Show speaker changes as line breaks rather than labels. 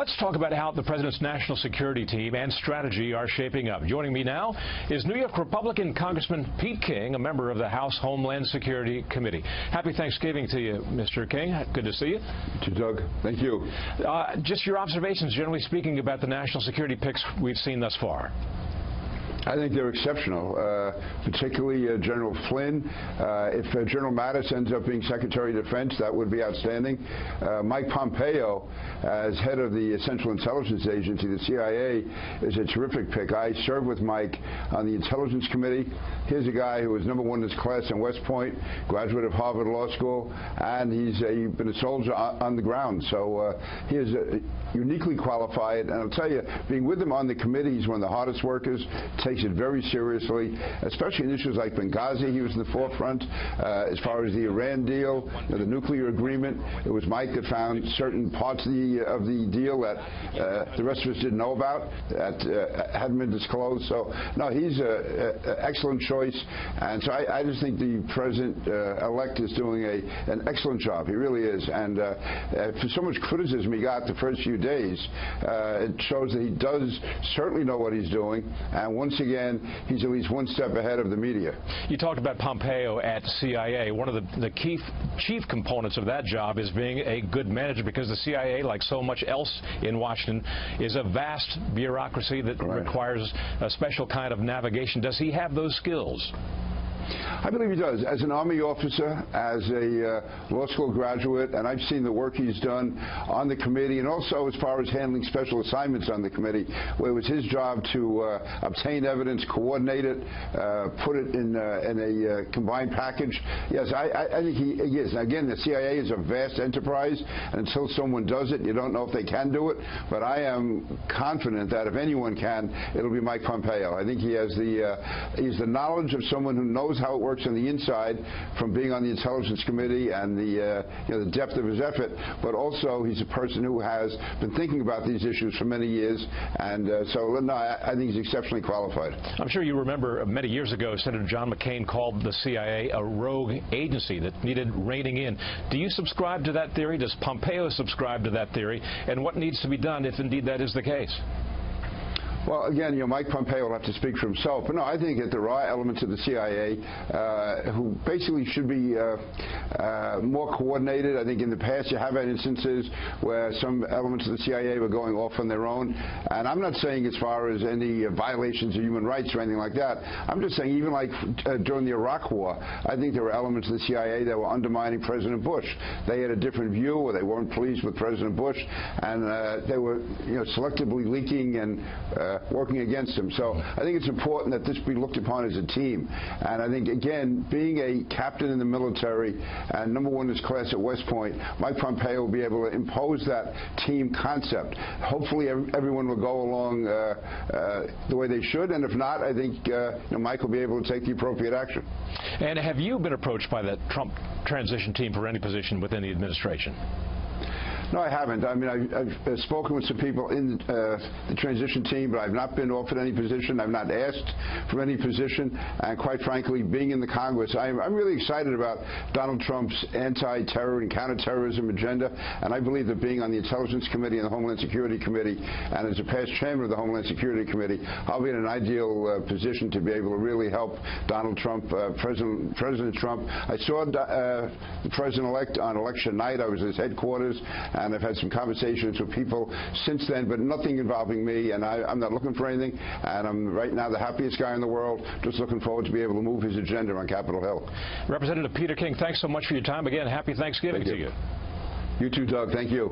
Let's talk about how the president's national security team and strategy are shaping up. Joining me now is New York Republican Congressman Pete King, a member of the House Homeland Security Committee. Happy Thanksgiving to you, Mr. King. Good to see you.
To Doug. Thank you.
Just your observations, generally speaking, about the national security picks we've seen thus far.
I think they're exceptional, particularly General Flynn. If General Mattis ends up being Secretary of Defense, that would be outstanding. Mike Pompeo, as head of the Central Intelligence Agency, the CIA, is a terrific pick. I served with Mike on the Intelligence Committee. Here's a guy who was #1 in his class in West Point, graduate of Harvard Law School, and he's been a soldier on the ground. So he is uniquely qualified. And I'll tell you, being with him on the committee, he's one of the hardest workers. Takes it very seriously, especially in issues like Benghazi. He was in the forefront. As far as the Iran deal, the nuclear agreement, it was Mike that found certain parts of the deal that the rest of us didn't know about, that hadn't been disclosed. So, no, he's an excellent choice. And so I just think the president-elect is doing an excellent job. He really is. And for so much criticism he got the first few days, it shows that he does certainly know what he's doing. And once again, he's at least one step ahead of the media.
You talked about Pompeo at CIA. One of the chief components of that job is being a good manager, because the CIA, like so much else in Washington, is a vast bureaucracy that requires a special kind of navigation. Does he have those skills?
I believe he does. As an Army officer, as a law school graduate, and I've seen the work he's done on the committee, and also as far as handling special assignments on the committee, where it was his job to obtain evidence, coordinate it, put it in a combined package. Yes, I think he is. Again, the CIA is a vast enterprise, and until someone does it, you don't know if they can do it. But I am confident that if anyone can, it'll be Mike Pompeo. I think he has he's the knowledge of someone who knows how it works on the inside, from being on the Intelligence Committee and the depth of his effort, but also he's a person who has been thinking about these issues for many years, and so no, I think he's exceptionally qualified.
I'm sure you remember many years ago, Senator John McCain called the CIA a rogue agency that needed reining in. Do you subscribe to that theory? Does Pompeo subscribe to that theory? And what needs to be done if indeed that is the case?
Well, again, Mike Pompeo will have to speak for himself. But no, I think that there are elements of the CIA who basically should be more coordinated. I think in the past you have had instances where some elements of the CIA were going off on their own. And I'm not saying as far as any violations of human rights or anything like that. I'm just saying even like during the Iraq War, I think there were elements of the CIA that were undermining President Bush. They had a different view, or they weren't pleased with President Bush, and they were selectively leaking and working against him. So I think it's important that this be looked upon as a team. And I think, again, being a captain in the military and #1 in his class at West Point, Mike Pompeo will be able to impose that team concept. Hopefully everyone will go along the way they should, and if not, I think Mike will be able to take the appropriate action.
And have you been approached by the Trump transition team for any position within the administration?
No, I haven't. I mean, I've spoken with some people in the transition team, but I've not been offered any position. I've not asked for any position. And quite frankly, being in the Congress, I'm really excited about Donald Trump's anti-terror and counterterrorism agenda. And I believe that being on the Intelligence Committee and the Homeland Security Committee, and as a past chairman of the Homeland Security Committee, I'll be in an ideal position to be able to really help Donald Trump, President Trump. I saw the president-elect on election night. I was at his headquarters, and I've had some conversations with people since then, but nothing involving me, and I'm not looking for anything, and I'm right now the happiest guy in the world, just looking forward to be able to move his agenda on Capitol Hill.
Representative Peter King, thanks so much for your time. Again, happy Thanksgiving to you.
You too, Doug. Thank you.